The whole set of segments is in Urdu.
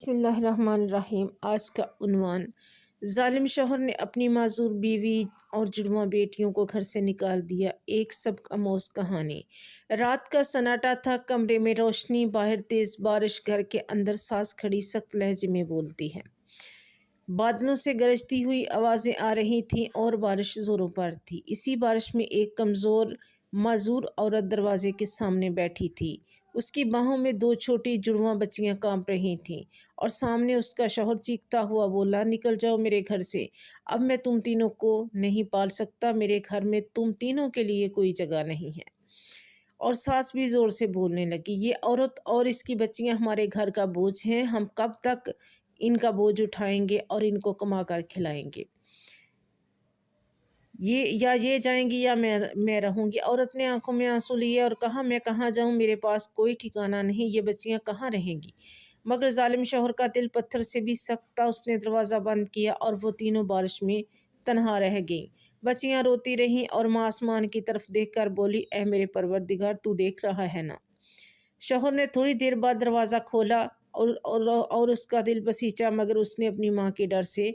بسم اللہ الرحمن الرحیم۔ آج کا عنوان: ظالم شوہر نے اپنی معذور بیوی اور جڑواں بیٹیوں کو گھر سے نکال دیا، ایک سبق آموز کہانی۔ رات کا سناٹا تھا، کمرے میں روشنی، باہر تیز بارش، گھر کے اندر ساس کھڑی سخت لہجے میں بولتی ہے۔ بادلوں سے گرجتی ہوئی آوازیں آ رہی تھیں اور بارش زوروں پر تھی۔ اسی بارش میں ایک کمزور معذور عورت دروازے کے سامنے بیٹھی تھی۔ اس کی باہوں میں دو چھوٹی جڑواں بچیاں کانپ رہی تھیں اور سامنے اس کا شوہر چیختا ہوا بولا، نکل جاؤ میرے گھر سے، اب میں تم تینوں کو نہیں پال سکتا، میرے گھر میں تم تینوں کے لیے کوئی جگہ نہیں ہے۔ اور ساس بھی زور سے بولنے لگی، یہ عورت اور اس کی بچیاں ہمارے گھر کا بوجھ ہیں، ہم کب تک ان کا بوجھ اٹھائیں گے اور ان کو کما کر کھلائیں گے؟ یہ جائیں گی یا میں رہوں گی۔ عورت نے آنکھوں میں آنسو لیے اور کہا، میں کہاں جاؤں، میرے پاس کوئی ٹھکانہ نہیں، یہ بچیاں کہاں رہیں گی؟ مگر ظالم شوہر کا دل پتھر سے بھی سخت تھا۔ اس نے دروازہ بند کیا اور وہ تینوں بارش میں تنہا رہ گئیں۔ بچیاں روتی رہیں اور ماں آسمان کی طرف دیکھ کر بولی، اے میرے پروردگار، تو دیکھ رہا ہے نا؟ شوہر نے تھوڑی دیر بعد دروازہ کھولا اور اس کا دل بسیچا، مگر اس نے اپنی ماں کے ڈر سے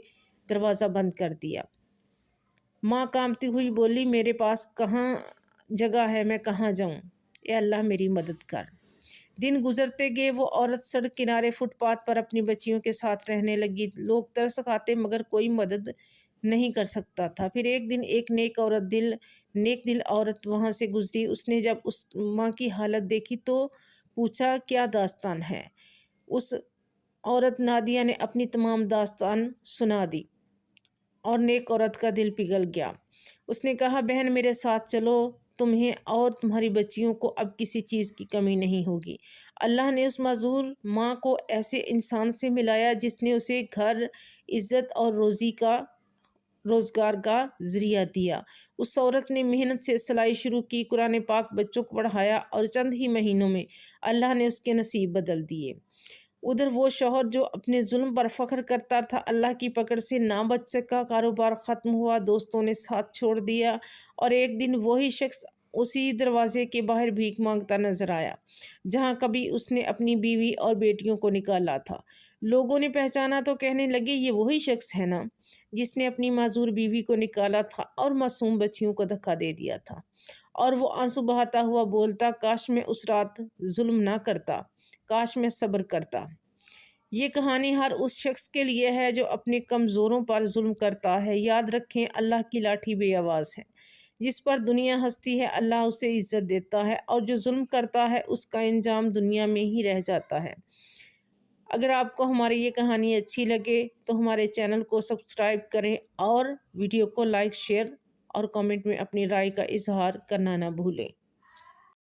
دروازہ بند کر دیا۔ ماں کانپتی ہوئی بولی، میرے پاس کہاں جگہ ہے، میں کہاں جاؤں؟ اے اللہ میری مدد کر۔ دن گزرتے گئے، وہ عورت سڑک کنارے فٹ پاتھ پر اپنی بچیوں کے ساتھ رہنے لگی۔ لوگ ترس کھاتے مگر کوئی مدد نہیں کر سکتا تھا۔ پھر ایک دن ایک نیک دل عورت وہاں سے گزری۔ اس نے جب اس ماں کی حالت دیکھی تو پوچھا، کیا داستان ہے؟ اس عورت نادیہ نے اپنی تمام داستان سنا دی اور نیک عورت کا دل پگھل گیا۔ اس نے کہا، بہن میرے ساتھ چلو، تمہیں اور تمہاری بچیوں کو اب کسی چیز کی کمی نہیں ہوگی۔ اللہ نے اس معذور ماں کو ایسے انسان سے ملایا جس نے اسے گھر، عزت اور روزگار کا ذریعہ دیا۔ اس عورت نے محنت سے سلائی شروع کی، قرآن پاک بچوں کو پڑھایا اور چند ہی مہینوں میں اللہ نے اس کے نصیب بدل دیے۔ ادھر وہ شوہر جو اپنے ظلم پر فخر کرتا تھا، اللہ کی پکڑ سے نہ بچ سکا، کاروبار ختم ہوا، دوستوں نے ساتھ چھوڑ دیا اور ایک دن وہی شخص اسی دروازے کے باہر بھیک مانگتا نظر آیا جہاں کبھی اس نے اپنی بیوی اور بیٹیوں کو نکالا تھا۔ لوگوں نے پہچانا تو کہنے لگے، یہ وہی شخص ہے نا جس نے اپنی معذور بیوی کو نکالا تھا اور معصوم بچیوں کو دھکا دے دیا تھا۔ اور وہ آنسو بہاتا ہوا بولتا، کاش میں اس رات ظلم نہ کرتا، کاش میں صبر کرتا۔ یہ کہانی ہر اس شخص کے لیے ہے جو اپنے کمزوروں پر ظلم کرتا ہے۔ یاد رکھیں، اللہ کی لاٹھی بے آواز ہے۔ جس پر دنیا ہنستی ہے، اللہ اسے عزت دیتا ہے، اور جو ظلم کرتا ہے اس کا انجام دنیا میں ہی رہ جاتا ہے۔ اگر آپ کو ہماری یہ کہانی اچھی لگے تو ہمارے چینل کو سبسکرائب کریں اور ویڈیو کو لائک، شیئر اور کامنٹ میں اپنی رائے کا اظہار کرنا نہ بھولیں۔